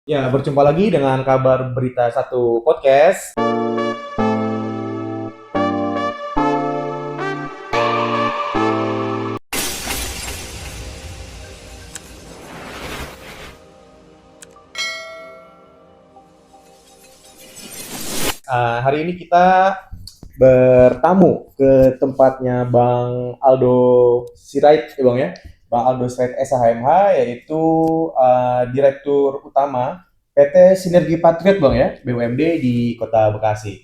Ya, berjumpa lagi dengan kabar berita satu podcast. Hari ini kita bertamu ke tempatnya Bang Aldo Sirait, ya Bang ya. Bang Aldo Sirait SHMH, yaitu Direktur Utama PT Sinergi Patriot Bang ya, BUMD di Kota Bekasi.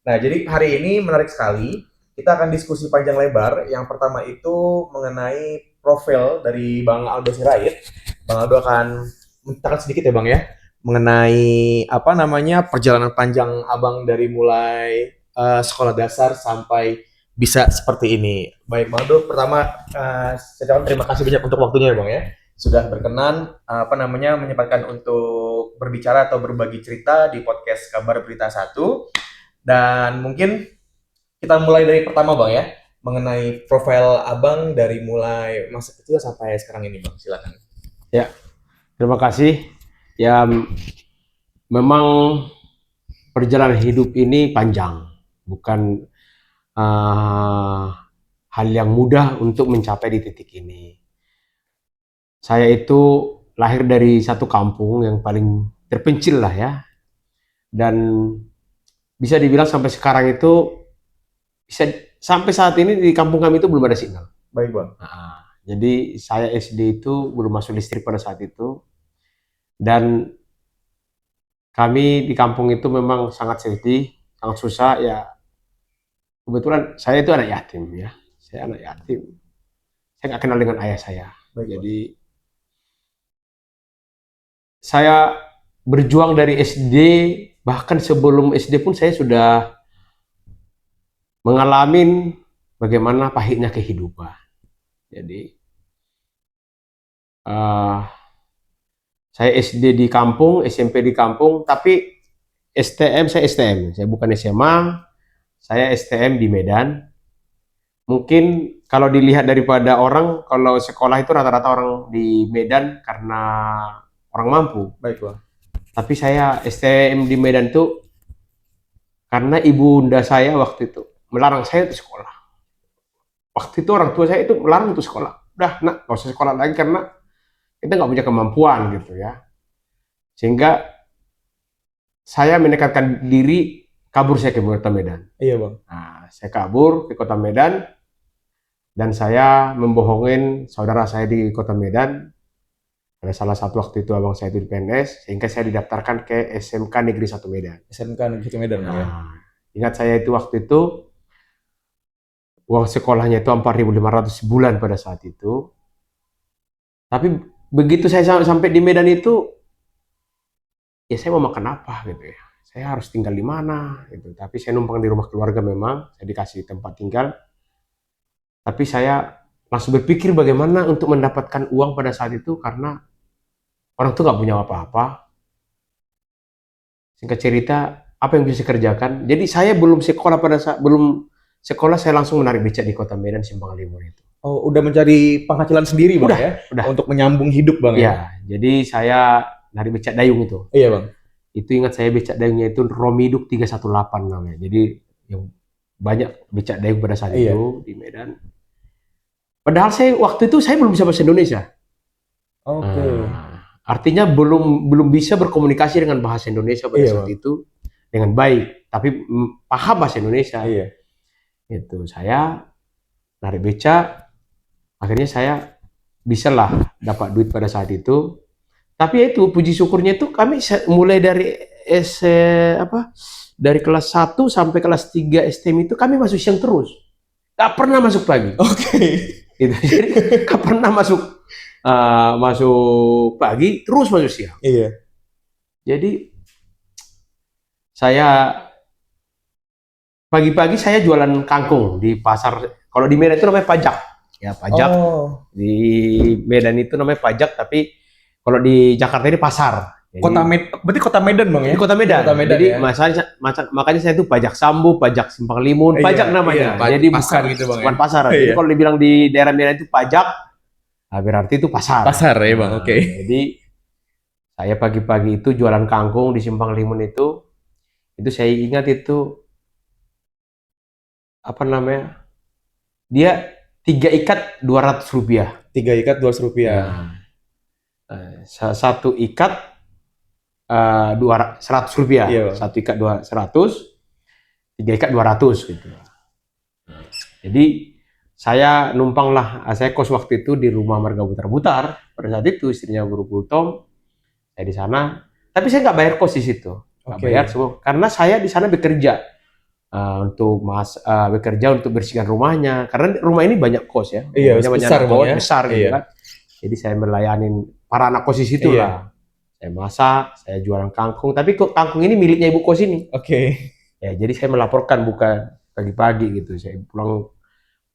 Nah, jadi hari ini menarik sekali. Kita akan diskusi panjang lebar. Yang pertama itu mengenai profil dari Bang Aldo Sirait. Bang Aldo akan menceritakan sedikit ya Bang ya, mengenai apa namanya perjalanan panjang Abang dari mulai sekolah dasar sampai bisa seperti ini. Baik Bang Aldo, pertama saya ucapkan terima kasih banyak untuk waktunya ya Bang ya. Sudah berkenan apa namanya menyempatkan untuk berbicara atau berbagi cerita di podcast Kabar Berita Satu. Dan mungkin kita mulai dari pertama Bang ya, mengenai profil Abang dari mulai masa kecil sampai sekarang ini Bang, silakan. Ya, terima kasih. Ya, memang perjalanan hidup ini panjang, bukan uh, hal yang mudah untuk mencapai di titik ini. Saya itu lahir dari satu kampung yang paling terpencil lah ya, dan bisa dibilang sampai sekarang itu bisa sampai saat ini di kampung kami itu belum ada signal. Baik Bang. Jadi saya SD itu belum masuk listrik pada saat itu, dan kami di kampung itu memang sangat sedih, sangat susah ya. Kebetulan saya itu anak yatim ya. Saya anak yatim. Saya nggak kenal dengan ayah saya. Baik Bang. Jadi saya berjuang dari SD, bahkan sebelum SD pun saya sudah mengalami bagaimana pahitnya kehidupan. Jadi uh, saya SD di kampung, SMP di kampung, tapi STM saya STM. Saya bukan SMA, saya STM di Medan. Mungkin kalau dilihat daripada orang, kalau sekolah itu rata-rata orang di Medan karena orang mampu. Baik Bang. Tapi saya STM di Medan itu karena ibunda saya waktu itu melarang saya untuk sekolah. Waktu itu orang tua saya itu melarang untuk sekolah. Udah, nak, nggak usah sekolah lagi karena kita nggak punya kemampuan gitu ya. Sehingga saya mendekatkan diri kabur saya ke kota Medan. Iya Bang. Nah, saya kabur ke kota Medan dan saya membohongin saudara saya di kota Medan. Ada salah satu waktu itu abang saya itu di PNS, sehingga saya didaftarkan ke SMK Negeri 1 Medan. SMK Negeri 1 Medan Bang ya. Ingat saya itu waktu itu uang sekolahnya itu 4.500 sebulan pada saat itu. Tapi begitu saya sampai di Medan itu, ya saya mau makan apa gitu ya. Saya harus tinggal di mana gitu. Tapi saya numpang di rumah keluarga memang, saya dikasih tempat tinggal. Tapi saya langsung berpikir bagaimana untuk mendapatkan uang pada saat itu karena orang tuh nggak punya apa-apa. Singkat cerita, apa yang bisa saya kerjakan? Jadi saya belum sekolah pada saat belum sekolah saya langsung menarik becak di kota Medan Simpangan Timur itu. Oh, udah mencari penghasilan sendiri Bang Udah, ya? udah. Untuk menyambung hidup Bang ya? Ya, jadi saya narik becak dayung itu. Iya Bang. Itu ingat saya becak dayungnya itu Romiduk 318 namanya. Jadi yang banyak becak dayung pada saat Iya. itu di Medan. Padahal saya waktu itu saya belum bisa bahasa Indonesia. Oke. Artinya belum bisa berkomunikasi dengan bahasa Indonesia pada Iya, saat Bang. itu dengan baik, tapi paham bahasa Indonesia. Iya. Itu saya narik beca, akhirnya saya bisalah dapat duit pada saat itu. Tapi itu puji syukurnya itu kami mulai dari dari kelas 1 sampai kelas 3 STM itu kami masuk siang terus. Gak pernah masuk pagi. Oke. Gitu. Jadi gak pernah masuk pagi, terus masuk siang. Iya. Jadi saya pagi-pagi saya jualan kangkung di pasar. Kalau di Medan itu namanya pajak. Ya, pajak. Oh. Di Medan itu namanya pajak, tapi kalau di Jakarta ini pasar. Jadi, Berarti kota Medan Bang ya? di kota Medan. Kota Medan Jadi ya? makanya saya itu pajak Sambu, pajak Simpang Limun, pajak namanya. Iya, Jadi pasar bukan, gitu Bang bukan ya? pasar. Iya. Jadi kalau dibilang di daerah Medan itu pajak, nah berarti itu pasar. Pasar ya Bang, oke. Jadi Saya pagi-pagi itu jualan kangkung di Simpang Limun itu saya ingat itu apa namanya? Dia 3 ikat Rp200. 3 ikat Rp200. Nah, satu ikat Rp100, Iya, Bang. 1 ikat 100, 3 ikat 200 gitu. Jadi saya numpang lah, saya kos waktu itu di rumah Marga Butar-Butar. Pada saat itu istrinya Guru Kultom, saya di sana. Tapi saya nggak bayar kos di situ, nggak Oke. bayar semua, karena saya di sana bekerja bekerja untuk bersihkan rumahnya. Karena rumah ini banyak kos ya, Iya, rumahnya banyak besar, anak Bang, kos, ya. besar gitu Iya. kan. Jadi saya melayani para anak kos di situ Iya. lah. Saya masak, saya jualan kangkung. Tapi kok kangkung ini miliknya ibu kos ini. Oke. Ya, jadi saya melaporkan bukan pagi-pagi gitu. Saya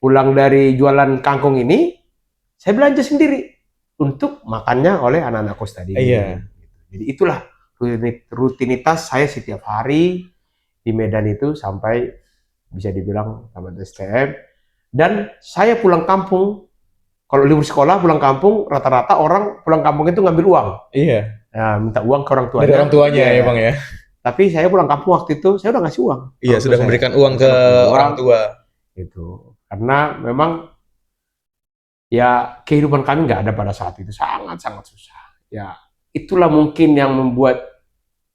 pulang dari jualan kangkung ini, saya belanja sendiri untuk makannya oleh anak-anak kos tadi. Iya. Jadi itulah rutinitas saya setiap hari di Medan itu sampai bisa dibilang tamat STM. Dan saya pulang kampung, kalau libur sekolah pulang kampung, rata-rata orang pulang kampung itu ngambil uang. Iya. Nah, minta uang ke orang tuanya. Dari orang tuanya ya, Bang, ya. Tapi saya pulang kampung waktu itu, saya udah ngasih uang. Iya, sudah memberikan uang ke orang tua. Gitu. Karena memang ya kehidupan kami nggak ada pada saat itu, sangat-sangat susah. Ya itulah mungkin yang membuat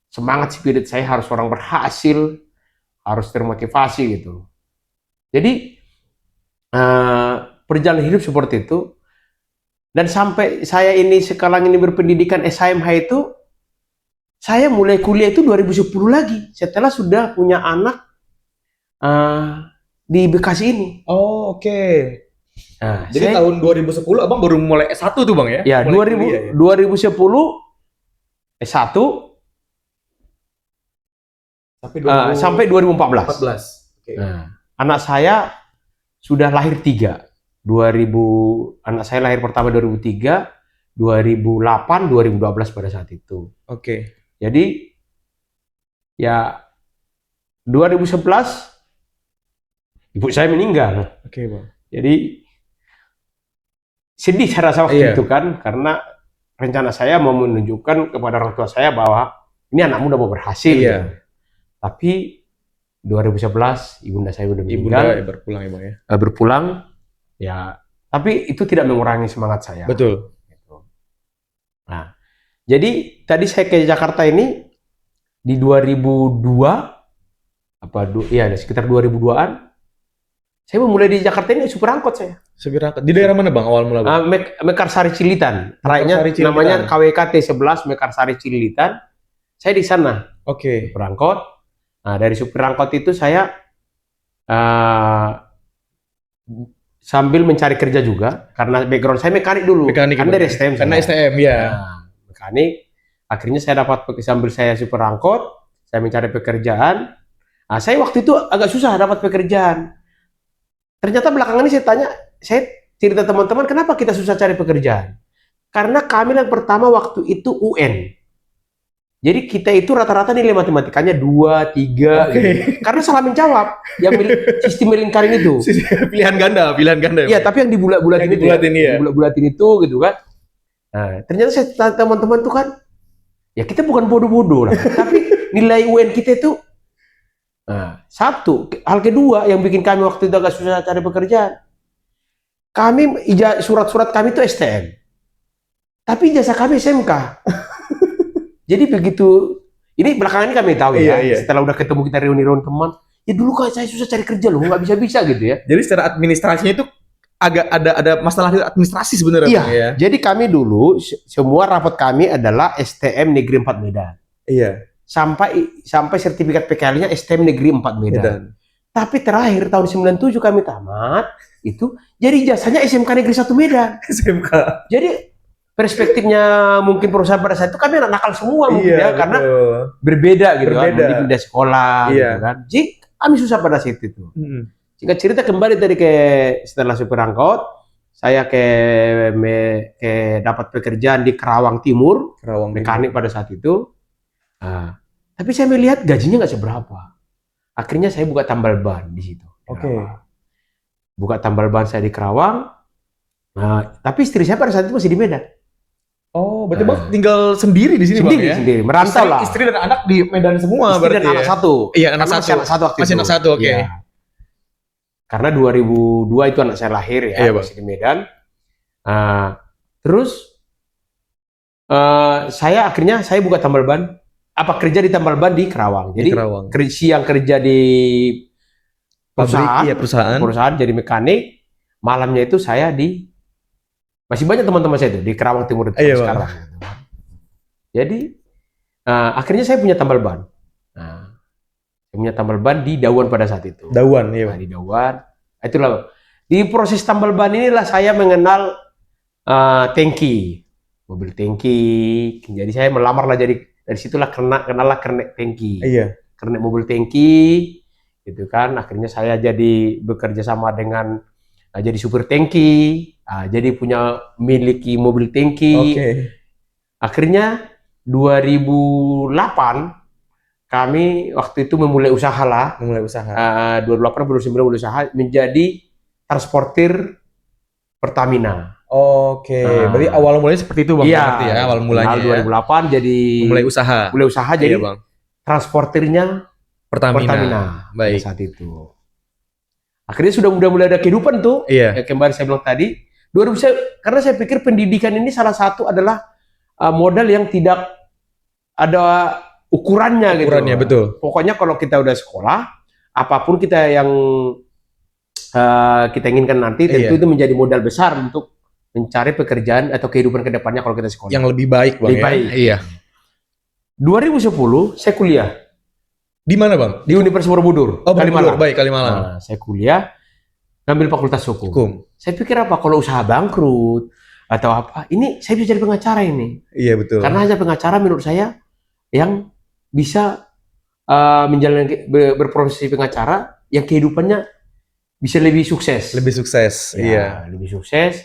semangat spirit saya, harus orang berhasil, harus termotivasi gitu. Jadi perjalanan hidup seperti itu. Dan sampai saya ini sekarang ini berpendidikan SHMH itu, saya mulai kuliah itu 2010 lagi, setelah sudah punya anak di Bekasi ini. Oh, oke. Nah, Jadi tahun 2010 Abang baru mulai S1 tuh, Bang, ya? Ya, Mulai kuliah, ya? 2010 S1 sampai 2014. 14. Oke. Nah, anak saya sudah lahir 3. Anak saya lahir pertama 2003, 2008, 2012 pada saat itu. Oke. Jadi ya 2011 ibu saya meninggal. Oke, Bang. Jadi sedih saya rasa waktu Iya. itu kan, karena rencana saya mau menunjukkan kepada orang tua saya bahwa ini anak muda mau berhasil. Iya. Gitu. Tapi 2011 ibunda saya udah meninggal. Ibunda berpulang ya, Bang, ya. Berpulang ya, tapi itu tidak mengurangi semangat saya. Betul. Gitu. Nah, jadi tadi saya ke Jakarta ini di 2002 sekitar 2002-an. Saya memulai di Jakarta ini supir angkot saya. Supir angkot. Di daerah mana, Bang, awal mula, Bang? Mekarsari Cililitan. Trayeknya Mekarsari Cililitan. namanya KWKT 11 Mekarsari Cililitan. Saya di sana. Oke. Supir angkot. Nah, dari supir angkot itu saya sambil mencari kerja juga, karena background saya mekanik dulu. Mekanik, kan dari STM. Karena STM, ya. Nah, mekanik. Akhirnya saya dapat, sambil saya supir angkot, saya mencari pekerjaan. Nah, saya waktu itu agak susah dapat pekerjaan. Ternyata belakangan ini saya cerita teman-teman, kenapa kita susah cari pekerjaan? Karena kami yang pertama waktu itu UN. Jadi kita itu rata-rata nilai matematikanya 2, 3. Oke. Gitu. Karena salah menjawab. Yang sistem melingkarin itu. Pilihan ganda. Iya, tapi yang dibulat-bulatin itu. Dibulat-bulatin itu gitu kan. Nah, ternyata saya teman-teman tuh kan, ya kita bukan bodoh-bodoh lah. Tapi nilai UN kita itu, satu. Hal kedua yang bikin kami waktu itu agak susah cari pekerjaan. Kami, surat-surat kami itu STM. Tapi ijazah kami SMK. Jadi begitu, ini belakangan ini kami tahu ya, setelah udah ketemu kita reuni-reuni teman, ya dulu kan saya susah cari kerja loh, nggak bisa-bisa gitu ya. Jadi secara administrasinya itu agak ada masalah administrasi sebenarnya. Iya, Bang, ya? Jadi kami dulu, semua rapat kami adalah STM Negeri 4 Medan. Iya. Sampai sertifikat PKL-nya STM Negeri 4 Medan. Tapi terakhir tahun 97 kami tamat, itu jadi ijazahnya SMK Negeri 1 Medan. SMK. Jadi perspektifnya mungkin perusahaan pada saat itu kami anak nakal semua mungkin ya, karena berbeda gitu kan, pindah sekolah gitu kan. Jadi kami susah pada saat itu. Singkat cerita kembali tadi setelah supir angkot, saya dapat pekerjaan di Kerawang Timur, mekanik pada saat itu. Tapi saya melihat gajinya nggak seberapa. Akhirnya saya buka tambal ban di situ. Oke. Buka tambal ban saya di Kerawang. Tapi istri saya pada saat itu masih di Medan. Oh, berarti Bang Nah. tinggal sendiri di sini Bang ya? Sendiri, merantau Istri, lah. istri dan anak di Medan semua Istri berarti dan anak ya? satu. Iya, anak Karena satu. masih anak satu waktu Masih itu. anak satu, oke. Iya. Karena 2002 itu anak saya lahir ya, Iya, Bang. masih di Medan. Terus saya buka tambal ban, kerja di tambal ban di Kerawang. Di Jadi Kerawang. siang kerja di Pabrik, iya perusahaan. perusahaan jadi mekanik, malamnya itu saya masih banyak teman-teman saya itu di Kerawang Timur itu Iya, Bang. sekarang. Jadi akhirnya saya punya tambal ban. Nah, saya punya tambal ban di Dawan pada saat itu. Dawan, iya Nah, Bang. di Dawan. Itulah di proses tambal ban inilah saya mengenal tangki, mobil tangki. Jadi saya melamar lah, jadi dari situlah kenal lah kernet tangki. Iya. Kernet mobil tangki, gitu kan. Akhirnya saya jadi bekerja sama dengan jadi supir tangki, jadi punya miliki mobil tangki. Oke. Akhirnya 2008 kami waktu itu memulai usaha lah. Memulai usaha. 2008 2009 mulai usaha menjadi transportir Pertamina. Oke, berarti awal mulanya seperti itu Bang, Iya, berarti ya, awal mulanya ya. 2008 jadi Mulai usaha. jadi Iya, Bang. transportirnya Pertamina. Pertamina Baik. pada saat itu. Akhirnya sudah mulai ada kehidupan tuh. Iya. Kayak kemarin saya bilang tadi, karena saya pikir pendidikan ini salah satu adalah modal yang tidak ada ukurannya gitu. Ukurannya, betul. Pokoknya kalau kita udah sekolah, apapun kita yang kita inginkan nanti, tentu Iya. itu menjadi modal besar untuk mencari pekerjaan atau kehidupan kedepannya kalau kita sekolah. Yang lebih baik Bang Lebih ya. baik. Iya. 2010 saya kuliah Di mana Bang? di Universitas Borobudur, Oh, Borobudur. Kalimalang. Baik, Kalimalang. Nah, saya kuliah ngambil fakultas hukum. Hukum. Saya pikir apa kalau usaha bangkrut atau apa, ini saya bisa jadi pengacara ini. Iya, betul. Karena hanya pengacara menurut saya yang bisa menjalani berprofesi pengacara yang kehidupannya bisa lebih sukses. Lebih sukses. Ya, Iya. lebih sukses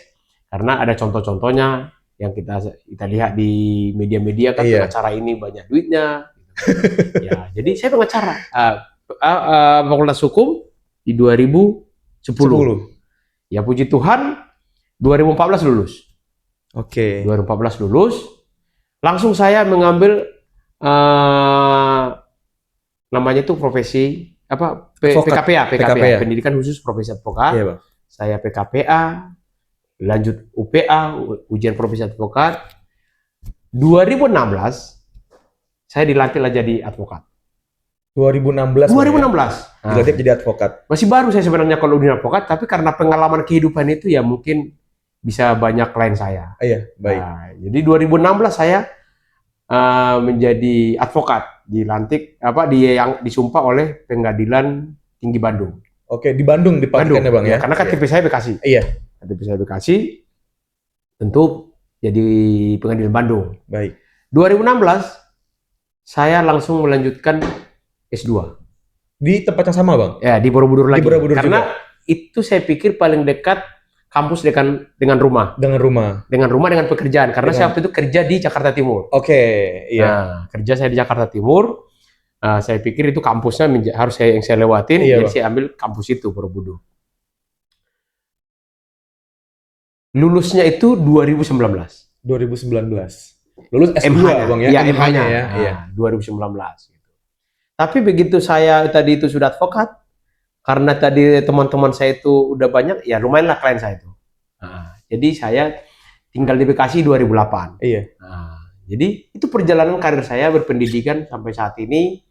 karena ada contoh-contohnya yang kita lihat di media-media kan, Iya. pengacara ini banyak duitnya. Ya, jadi saya pengacara fakultas hukum di 2010. Ya puji Tuhan 2014 lulus. Oke. 2014 lulus, langsung saya mengambil namanya itu profesi apa? Advokat. PKPA, pendidikan khusus profesi advokat. Iya, Bang. Saya PKPA, lanjut UPA, ujian profesi advokat. 2016 saya dilantiklah jadi advokat. 2016. 2016. Bang, ya? Dilantik jadi advokat. Masih baru saya sebenarnya kalau di advokat, tapi karena pengalaman kehidupan itu ya mungkin bisa banyak klien saya. Iya, baik. Nah, jadi 2016 saya menjadi advokat, dilantik yang disumpah oleh Pengadilan Tinggi Bandung. Oke, di Bandung dipakainya Bang ya. Karena KTP saya Bekasi. Iya. KTP saya Bekasi, tentu jadi Pengadilan Bandung. Baik. 2016 saya langsung melanjutkan S2. Di tempat yang sama Bang? Ya, di Borobudur lagi. Di Borobudur karena juga. itu saya pikir paling dekat kampus dengan rumah. Dengan rumah. Dengan pekerjaan. Karena saya waktu itu kerja di Jakarta Timur. Oke, iya. Nah, kerja saya di Jakarta Timur. Saya pikir itu kampusnya harus yang saya lewatin. Iya, jadi Bang. saya ambil kampus itu, Borobudur. Lulusnya itu 2019. 2019. Lulus S2 MH-nya. Bang ya? Iya, MH-nya ya. Nah, Iya. 2019. Gitu. Tapi begitu saya tadi itu sudah advokat, karena tadi teman-teman saya itu udah banyak, ya lumayanlah klien saya itu. Nah, jadi saya tinggal di Bekasi 2008. Iya. Nah, jadi itu perjalanan karir saya berpendidikan sampai saat ini,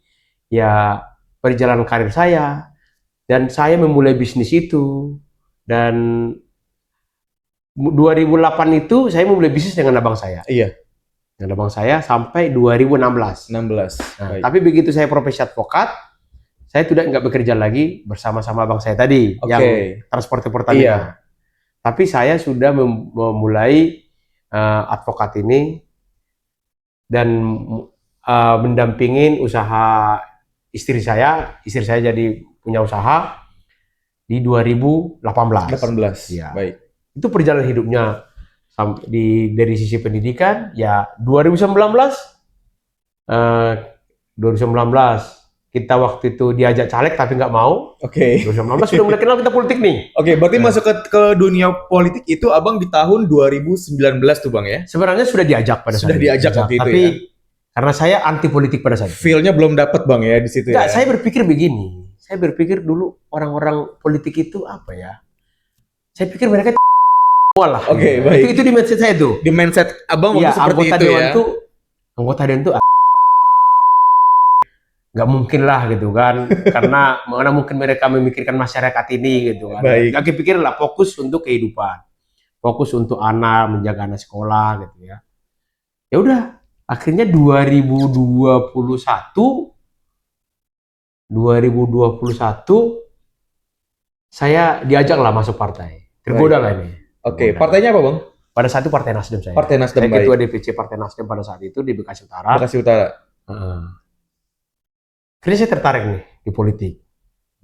ya perjalanan karir saya, dan saya memulai bisnis itu, dan 2008 itu saya memulai bisnis dengan abang saya. Iya. Dengan abang saya sampai 2016. 16. Nah, Baik. tapi begitu saya profesi advokat, saya nggak bekerja lagi bersama-sama abang saya tadi Oke. yang transporter Pertamina. Iya. Tapi saya sudah memulai advokat ini dan mendampingin usaha istri saya. Istri saya jadi punya usaha di 2018. 18. Iya. Baik. Itu perjalanan hidupnya dari sisi pendidikan ya 2019 2019 kita waktu itu diajak caleg tapi nggak mau. Oke. 2019 sudah mulai kenal kita politik nih. Oke, berarti Nah. masuk ke dunia politik itu Abang di tahun 2019 tuh Bang ya? Sebenarnya sudah diajak pada Sudah saat diajak waktu itu tapi ya? karena saya anti politik pada saat itu. Feel-nya belum dapat Bang ya di situ Enggak, ya? saya berpikir begini. Saya berpikir dulu orang-orang politik itu apa ya? Saya pikir mereka semua lah. Oke, baik. Itu di mindset saya tuh. Di mindset Abang waktu Iya, seperti anggota itu dewan ya? tuh anggota dewan tuh nggak mungkin lah gitu kan, karena mana mungkin mereka memikirkan masyarakat ini gitu kan. Baik. Nggak kepikir lah, fokus untuk kehidupan, fokus untuk anak, menjaga anak sekolah gitu ya. Ya udah, akhirnya 2021 saya diajak lah masuk partai. Tergoda lah ini. Oke, Tergoda. partainya apa Bang? Pada saat itu Partai Nasdem saya. Partai Nasdem, Saya ketua baik. DPC Partai Nasdem pada saat itu di Bekasi Utara. Bekasi Utara. Heeh. Akhirnya saya tertarik nih di politik.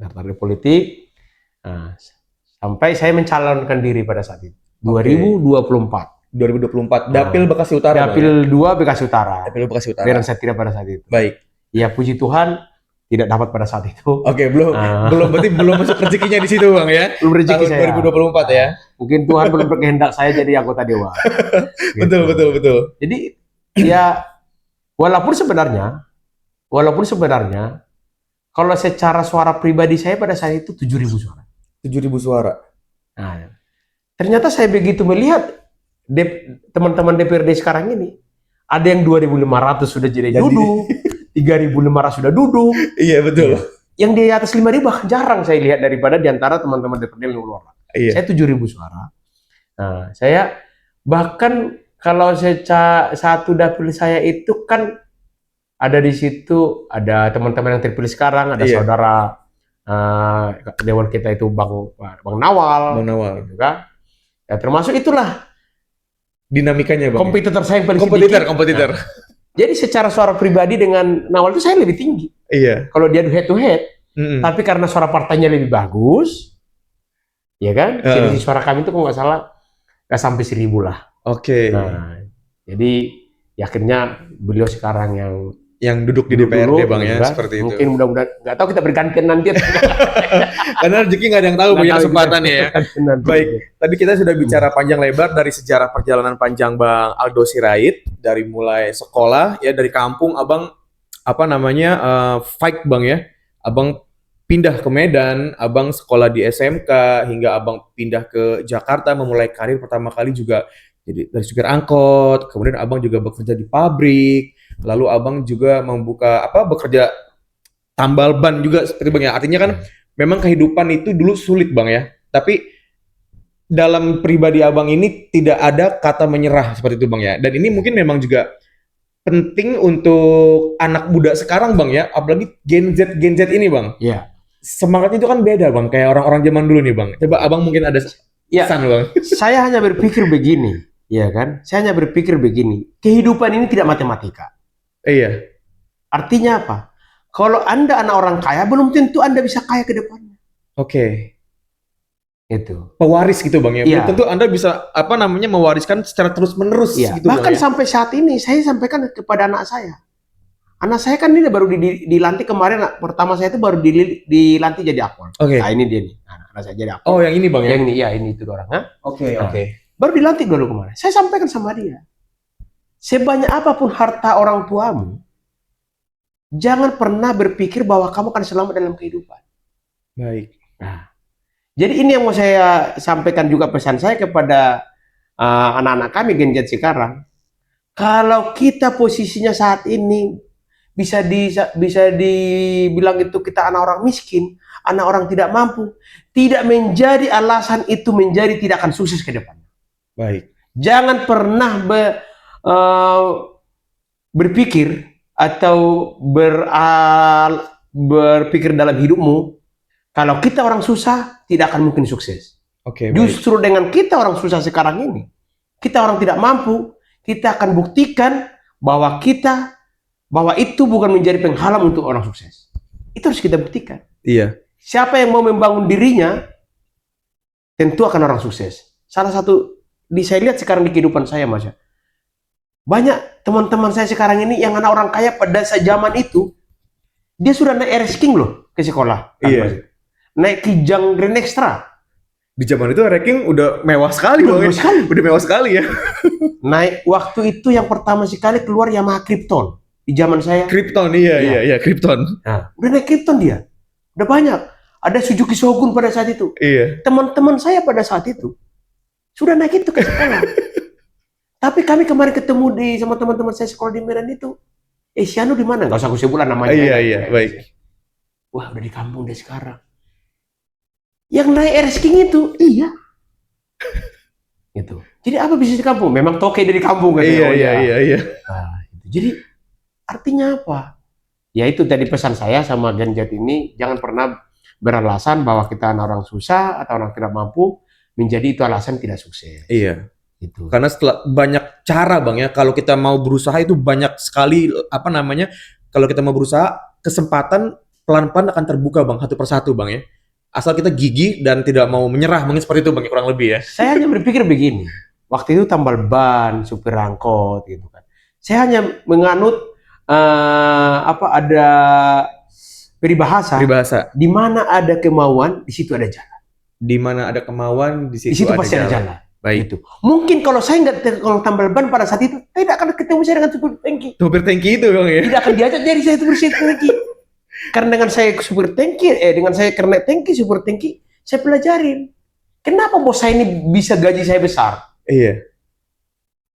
Tertarik di politik. Nah, sampai saya mencalonkan diri pada saat itu. 2024. 2024. Dapil Bekasi Utara. Bang, ya? Dapil 2 Bekasi Utara. Dapil Bekasi Utara. Dengan saya tidak pada saat itu. Baik. Ya puji Tuhan tidak dapat pada saat itu. Oke, belum berarti belum masuk rezekinya di situ Bang ya. Belum rezeki Tahun saya. 2024 ya. Mungkin Tuhan belum berkehendak saya jadi anggota dewan. Betul, Gitu. betul. Jadi ya walaupun sebenarnya kalau secara suara pribadi saya pada saat itu 7.000 suara. 7.000 suara. Nah, ternyata saya begitu melihat teman-teman DPRD sekarang ini, ada yang 2.500 sudah jadi duduk, 3.500 sudah duduk. Iya, betul. Yang di atas 5.000 bahkan jarang saya lihat daripada di antara teman-teman DPRD yang luar. Iya. Saya 7.000 suara. Nah, saya bahkan kalau satu dapil saya itu kan ada di situ, ada teman-teman yang terpilih sekarang, ada Iya. saudara dewan kita itu Bang Nawal, Bang Nawal. gitu kan. Ya, termasuk itulah Dinamikanya Bang. kompetitor saya yang paling Kompetitor. sedikit. Nah, jadi secara suara pribadi dengan Nawal itu saya lebih tinggi. Iya. Kalau dia head to head, Mm-mm. tapi karena suara partainya lebih bagus, ya kan? Selisih suara kami itu kalau nggak salah nggak sampai 1.000 lah. Oke. Nah, jadi ya akhirnya beliau sekarang yang Duduk di dulu, DPRD Bang ya, kan? seperti itu. Mungkin mudah-mudahan nggak tahu kita bergantian nanti. Karena rezeki nggak ada yang tahu punya kesempatan ya. Nanti. Baik. Tadi kita sudah bicara panjang lebar dari sejarah perjalanan panjang Bang Aldo Sirait, dari mulai sekolah ya, dari kampung Abang fight Bang ya. Abang pindah ke Medan, Abang sekolah di SMK, hingga Abang pindah ke Jakarta memulai karir pertama kali juga jadi dari supir angkot, kemudian Abang juga bekerja di pabrik, lalu Abang juga bekerja tambal ban juga seperti Bang ya. Artinya kan memang kehidupan itu dulu sulit Bang ya. Tapi dalam pribadi Abang ini tidak ada kata menyerah seperti itu Bang ya. Dan ini mungkin memang juga penting untuk anak muda sekarang Bang ya, apalagi Gen Z ini Bang. Iya. Semangatnya itu kan beda Bang, kayak orang-orang zaman dulu nih Bang. Coba Abang mungkin ada pesan Bang. Saya hanya berpikir begini, ya kan? Saya hanya berpikir begini. Kehidupan ini tidak matematika. Iya. Artinya apa? Kalau Anda anak orang kaya, belum tentu Anda bisa kaya ke depannya. Oke. Itu. Pewaris gitu Bang ya. Iya. Belum tentu Anda bisa mewariskan secara terus-menerus Iya. gitu Bang Bahkan ya. sampai saat ini saya sampaikan kepada anak saya. Anak saya kan ini baru dilantik kemarin, pertama saya itu baru dilantik jadi akpol. Oke. Nah ini dia nih, anak saya jadi akpol. Oh, yang ini Bang ya. Yang ini, ya ini itu orang. Ha? Oke. Nah, baru dilantik dulu kemarin. Saya sampaikan sama dia, sebanyak apapun harta orang tuamu, jangan pernah berpikir bahwa kamu akan selamat dalam kehidupan. Baik. Nah, jadi ini yang mau saya sampaikan juga, pesan saya kepada anak-anak kami Gen Z sekarang. Kalau kita posisinya saat ini bisa dibilang itu kita anak orang miskin, anak orang tidak mampu, tidak menjadi alasan itu menjadi tidak akan sukses ke depan. Baik. Jangan pernah berpikir atau berpikir dalam hidupmu kalau kita orang susah tidak akan mungkin sukses. Oke. Baik. Justru dengan kita orang susah sekarang ini, kita orang tidak mampu, kita akan buktikan bahwa itu bukan menjadi penghalang untuk orang sukses. Itu harus kita buktikan. Iya. Siapa yang mau membangun dirinya, tentu akan orang sukses. Salah satu, saya lihat sekarang di kehidupan saya, Mas. Banyak teman-teman saya sekarang ini yang anak orang kaya pada zaman itu, Dia sudah naik RS King loh ke sekolah. Iya. Naik Kijang Grand Extra. Di zaman itu ranking udah mewah sekali Udah bang. mewah sekali. Udah mewah sekali ya. Naik waktu itu yang pertama sekali keluar Yamaha Krypton di zaman saya. Krypton, Iya. iya, Krypton. Nah, udah naik Krypton dia. Udah banyak. Ada Suzuki Shogun pada saat itu. Iya. Teman-teman saya pada saat itu sudah naik itu ke sekolah. Tapi kami kemarin ketemu sama teman-teman saya sekolah di Medan itu. Si Anu di mana? Gak usah aku sebulan namanya. Iya, baik. Wah, udah di kampung dia sekarang. Yang naik RS King itu, iya. Gitu. Jadi apa bisnis di kampung? Memang toke dari kampung kan? Iya. Nah, gitu. Jadi artinya apa? Ya itu tadi pesan saya sama Genjat ini, jangan pernah beralasan bahwa kita orang susah atau orang tidak mampu menjadi itu alasan tidak sukses. Iya. Gitu. Karena setelah banyak cara bang ya, kalau kita mau berusaha itu banyak sekali kalau kita mau berusaha kesempatan pelan-pelan akan terbuka bang satu persatu bang ya. Asal kita gigih dan tidak mau menyerah, mungkin seperti itu bang ya, kurang lebih ya. Saya hanya berpikir begini, waktu itu tambal ban, supir angkot gitu kan. Saya hanya menganut ada peribahasa. Di mana ada kemauan, di situ ada jalan. Di mana ada kemauan, di situ pasti ada jalan. Baik. Gitu. Mungkin kalau saya nggak tambal ban pada saat itu, tidak akan ketemu saya dengan supir tangki. Supir tangki itu bang ya. Tidak akan diajak jadi saya supir tangki. Karena dengan saya supir tangki, dengan saya kernet tangki, supir tangki, saya pelajarin. Kenapa bos saya ini bisa gaji saya besar? Iya.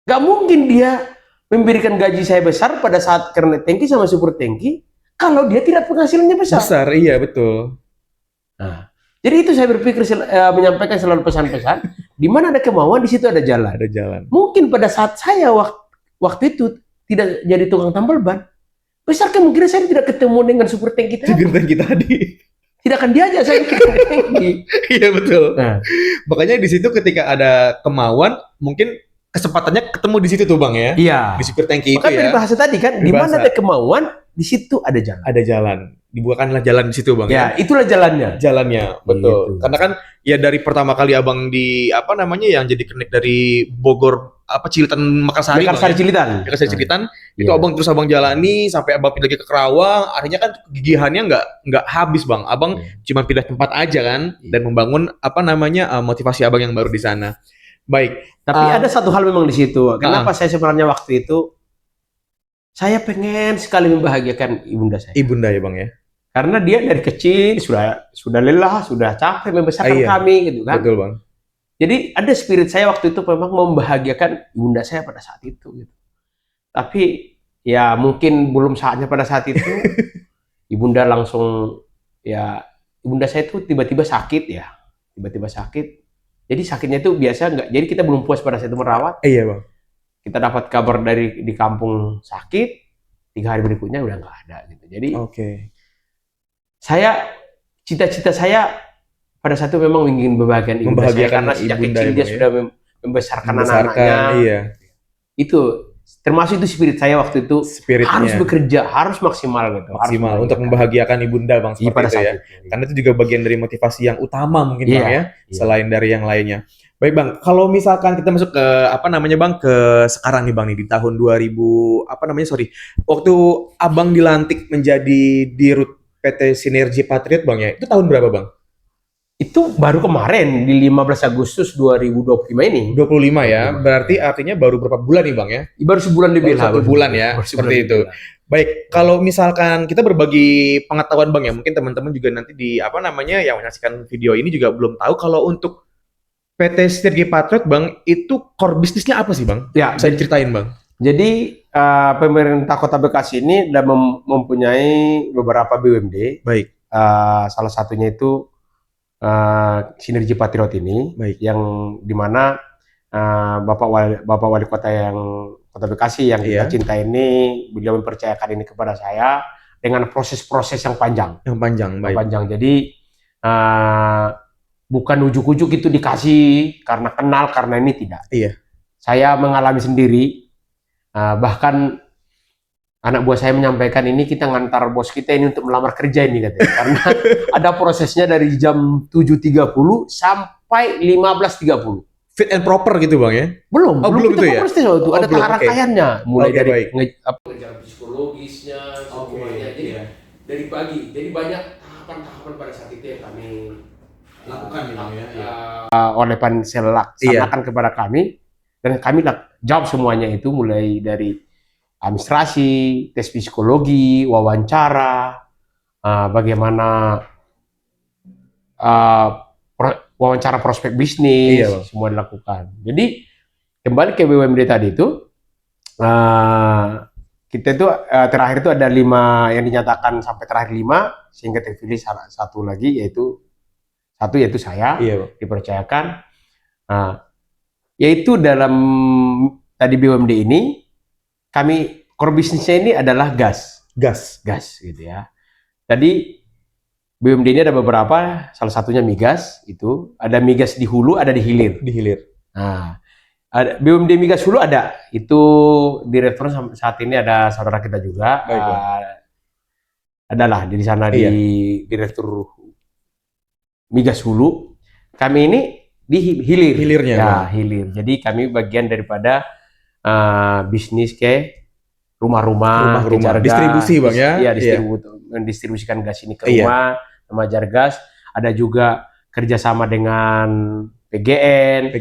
Gak mungkin dia memberikan gaji saya besar pada saat kernet tangki sama supir tangki, kalau dia tidak penghasilannya besar. Besar, iya betul. Nah, jadi itu saya berpikir menyampaikan selalu pesan-pesan, di mana ada kemauan, di situ ada jalan. Ada jalan. Mungkin pada saat saya waktu itu tidak jadi tukang tambal ban, besar kemungkinan saya tidak ketemu dengan supir tangki tadi. Supir tangki tadi. Tidak akan diajak saya ke tangki. Iya betul. Nah. Makanya di situ ketika ada kemauan, mungkin kesempatannya ketemu di situ tuh bang ya. Iya. Di supir tangki itu ya. Bahasa tadi kan, di mana ada kemauan, di situ ada jalan. Ada jalan. Dibukakanlah jalan di situ bang ya. Itulah jalannya. Jalannya, betul. Gitu. Karena kan ya dari pertama kali abang di yang jadi kenek dari Bogor Cilitan Mekarsari Cilitan. Itu abang jalani sampai abang pindah lagi ke Kerawang. Artinya kan kegigihannya nggak habis bang. Abang cuma pindah tempat aja kan dan membangun motivasi abang yang baru di sana. Baik. Tapi ada satu hal memang di situ. Kenapa saya sebenarnya waktu itu saya pengen sekali membahagiakan ibunda saya. Ibunda ya bang ya. Karena dia dari kecil sudah lelah, sudah capek membesarkan kami gitu kan. Betul bang. Jadi ada spirit saya waktu itu memang membahagiakan ibunda saya pada saat itu gitu. Tapi ya mungkin belum saatnya pada saat itu. Ibunda saya itu tiba-tiba sakit ya. Tiba-tiba sakit. Jadi sakitnya itu biasa enggak. Jadi kita belum puas pada saat itu merawat. Iya bang. Kita dapat kabar di kampung sakit, 3 hari berikutnya udah nggak ada gitu. Jadi cita-cita saya pada saat itu memang ingin membahagiakan ibu saya karena sejak kecil dia sudah membesarkan anak-anaknya. Iya. Itu termasuk itu spirit saya waktu itu. Harus bekerja, harus maksimal gitu. Maksimal untuk membahagiakan ibunda bang seperti itu ya. Karena itu juga bagian dari motivasi yang utama mungkin bang ya, selain dari yang lainnya. Baik bang, kalau misalkan kita masuk ke bang ke sekarang nih bang nih di tahun 2000 waktu abang dilantik menjadi dirut PT Sinergi Patriot bang ya, itu tahun berapa bang? Itu baru kemarin di 15 Agustus 2025 ini. 25 ya, berarti artinya baru berapa bulan nih bang ya? Baru sebulan lebih lah. 1 bulan ya, seperti itu. Baik, kalau misalkan kita berbagi pengetahuan bang ya, mungkin teman-teman juga nanti di yang menyaksikan video ini juga belum tahu kalau untuk PT Sinergi Patriot bang, itu core bisnisnya apa sih bang? Ya, bisa diceritain bang. Jadi pemerintah Kota Bekasi ini sudah mempunyai beberapa BUMD. Baik. Salah satunya itu Sinergi Patriot ini, yang dimana Bapak Wali Kota yang Kota Bekasi yang kita cinta ini, beliau mempercayakan ini kepada saya dengan proses-proses yang panjang. Baik. Jadi bukan ujuk-ujuk itu dikasih karena kenal, karena ini tidak. Iya. Saya mengalami sendiri, bahkan anak buah saya menyampaikan ini kita ngantar bos kita ini untuk melamar kerja ini katanya. Karena ada prosesnya dari jam 7.30 sampai 15.30. Fit and proper gitu bang ya? Belum itu ya? Itu ada rangkaiannya, mulai dari pengejaran psikologisnya, semuanya. Jadi dari pagi. Jadi banyak tahapan-tahapan pada saat itu yang kami Lakukan nih Bang ya. Iya. oleh pansel laksanakan kepada kami, dan kami jawab semuanya itu, mulai dari administrasi, tes psikologi, wawancara, bagaimana uh, wawancara prospek bisnis, Iya, Bang. semua dilakukan. Jadi kembali ke BUMD tadi itu, kita itu terakhir itu ada 5 yang dinyatakan, sampai terakhir 5, sehingga terpilih satu lagi, yaitu saya, Iya, Bang. dipercayakan. Yaitu dalam tadi BUMD ini, kami core bisnisnya ini adalah gas gitu ya. Tadi BUMD ini ada beberapa, salah satunya migas. Itu ada migas di hulu, ada di hilir. Nah, ada BUMD migas hulu, ada itu direktur saat ini ada saudara kita juga. Baik, Bang. Adalah di sana Iya. di direktur migas hulu. Kami ini di Hilirnya, ya, Bang. hilir. Jadi kami bagian daripada bisnis ke rumah-rumah, Rumah-rumah. Distribusi, Bang ya. Iya, mendistribusikan gas ini ke Iya. rumah, mengajar gas. Ada juga kerjasama dengan PGN,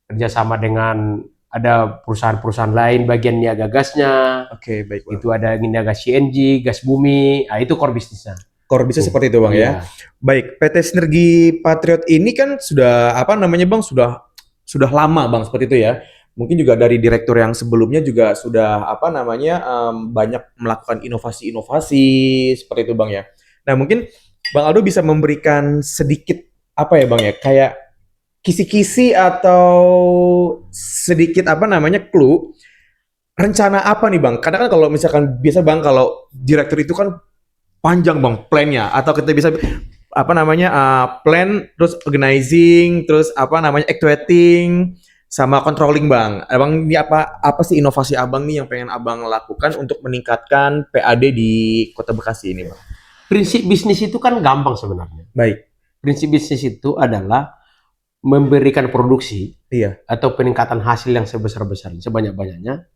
kerjasama dengan ada perusahaan-perusahaan lain bagian niaga gasnya. Oke, baik, Bang. Itu ada niaga CNG, gas bumi. Nah, itu core bisnisnya. Core bisnis seperti itu, Bang ya. Iya. Baik, PT Sinergi Patriot ini kan sudah Bang, sudah lama Bang seperti itu ya. Mungkin juga dari direktur yang sebelumnya juga sudah banyak melakukan inovasi-inovasi seperti itu Bang ya. Nah, mungkin Bang Aldo bisa memberikan sedikit Bang ya, kayak kisi-kisi atau sedikit clue rencana apa nih Bang? Karena kan kalau misalkan biasa Bang, kalau direktur itu kan panjang Bang plannya, atau kita bisa plan, terus organizing, terus actuating, sama controlling Bang. Abang ini apa sih inovasi Abang nih yang pengen Abang lakukan untuk meningkatkan PAD di Kota Bekasi ini Bang? Prinsip bisnis itu kan gampang sebenarnya. Baik. Prinsip bisnis itu adalah memberikan produksi atau peningkatan hasil yang sebesar-besarnya, sebanyak-banyaknya,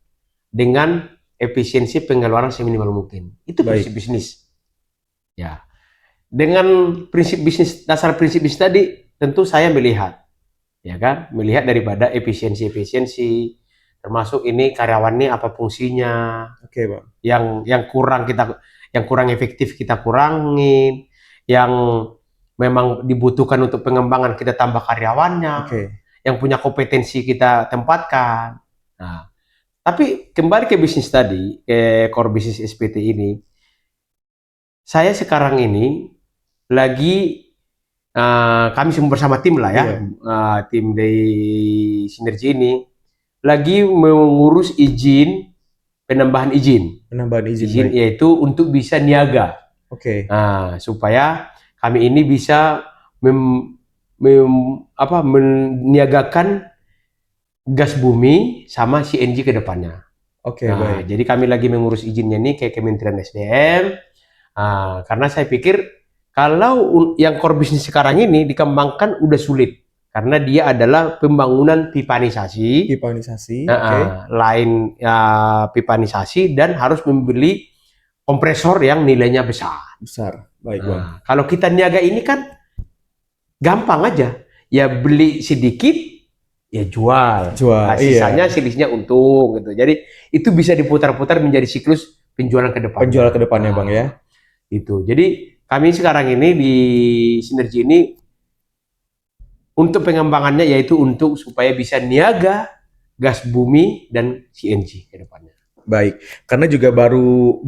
dengan efisiensi pengeluaran seminimal mungkin. Itu prinsip bisnis. Ya. Dengan prinsip bisnis, dasar prinsip bisnis tadi, tentu saya melihat, ya kan, melihat daripada efisiensi, termasuk ini karyawannya apa fungsinya. Oke, Bang. Yang kurang efektif kita kurangin, yang memang dibutuhkan untuk pengembangan kita tambah karyawannya, yang punya kompetensi kita tempatkan. Nah, tapi kembali ke bisnis tadi, ke core bisnis SPT ini, saya sekarang ini lagi kami semua bersama tim lah ya, tim dari Sinergi ini lagi mengurus penambahan izin yaitu untuk bisa niaga. Nah, supaya kami ini bisa meniagakan gas bumi sama CNG ke depannya. Baik. Jadi kami lagi mengurus izinnya nih ke Kementerian SDM. Karena saya pikir kalau yang core bisnis sekarang ini dikembangkan udah sulit, karena dia adalah pembangunan pipanisasi. Pipanisasi dan harus membeli kompresor yang nilainya besar. Baik, Bang. Kalau kita niaga ini kan gampang aja, ya beli sedikit, ya jual. Sisanya selisihnya untung gitu. Jadi itu bisa diputar-putar menjadi siklus penjualan ke depannya. Bang ya. Itu. Jadi kami sekarang ini di Sinergi ini untuk pengembangannya yaitu untuk supaya bisa niaga gas bumi dan CNG ke depannya. Baik, karena juga baru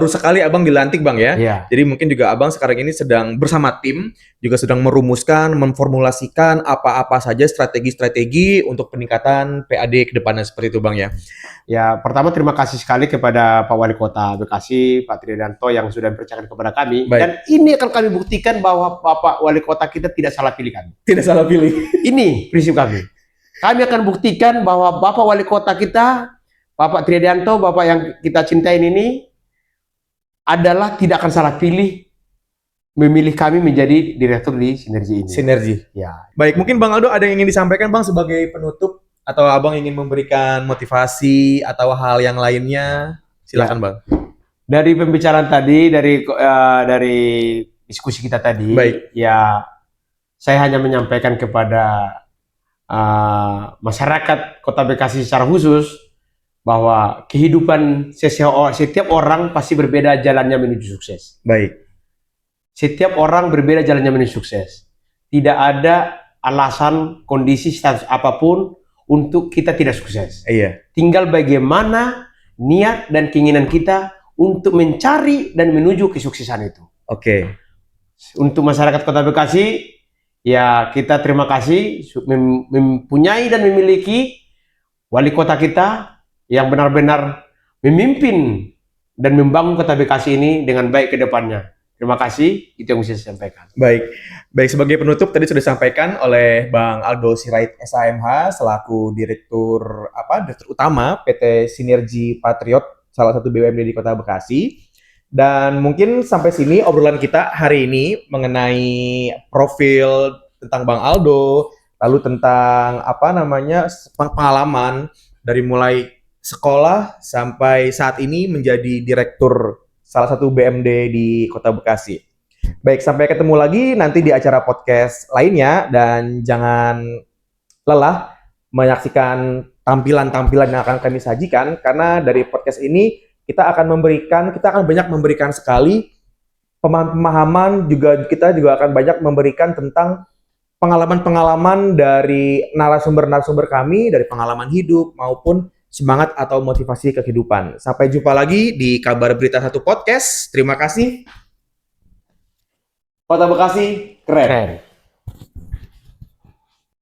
sekali Abang dilantik Bang ya. Jadi mungkin juga Abang sekarang ini sedang bersama tim juga sedang merumuskan, memformulasikan apa-apa saja strategi-strategi untuk peningkatan PAD ke depannya seperti itu Bang ya. Ya, pertama terima kasih sekali kepada Pak Wali Kota Bekasi, Pak Triadianto yang sudah mempercayakan kepada kami. Dan ini akan kami buktikan bahwa Bapak Wali Kota kita tidak salah pilih kami. Tidak salah pilih. Ini prinsip kami. Kami akan buktikan bahwa Bapak Wali Kota kita, Bapak Triadianto, Bapak yang kita cintain ini adalah tidak akan salah pilih memilih kami menjadi direktur di Sinergi ini. Sinergi. Ya. Baik, mungkin Bang Aldo ada yang ingin disampaikan Bang sebagai penutup, atau Abang ingin memberikan motivasi atau hal yang lainnya? Silakan Bang. Dari pembicaraan tadi, dari diskusi kita tadi, Baik. ya saya hanya menyampaikan kepada masyarakat Kota Bekasi secara khusus bahwa kehidupan setiap orang pasti berbeda jalannya menuju sukses. Baik. Setiap orang berbeda jalannya menuju sukses. Tidak ada alasan, kondisi, status apapun untuk kita tidak sukses. Iya. Tinggal bagaimana niat dan keinginan kita untuk mencari dan menuju kesuksesan itu. Oke. Untuk masyarakat Kota Bekasi, ya kita terima kasih mempunyai dan memiliki wali kota kita yang benar-benar memimpin dan membangun Kota Bekasi ini dengan baik ke depannya. Terima kasih, itu yang bisa saya sampaikan. Baik. Baik, sebagai penutup tadi sudah disampaikan oleh Bang Aldo Sirait SHMH selaku Direktur Utama PT Sinergi Patriot, salah satu BUMD di Kota Bekasi. Dan mungkin sampai sini obrolan kita hari ini mengenai profil tentang Bang Aldo, lalu tentang pengalaman dari mulai sekolah sampai saat ini menjadi direktur salah satu BMD di Kota Bekasi. Baik, sampai ketemu lagi nanti di acara podcast lainnya, dan jangan lelah menyaksikan tampilan-tampilan yang akan kami sajikan, karena dari podcast ini kita akan banyak memberikan sekali pemahaman, kita juga akan banyak memberikan tentang pengalaman-pengalaman dari narasumber-narasumber kami, dari pengalaman hidup maupun semangat atau motivasi kehidupan. Sampai jumpa lagi di Kabar Berita 1 Podcast. Terima kasih. Kota Bekasi keren.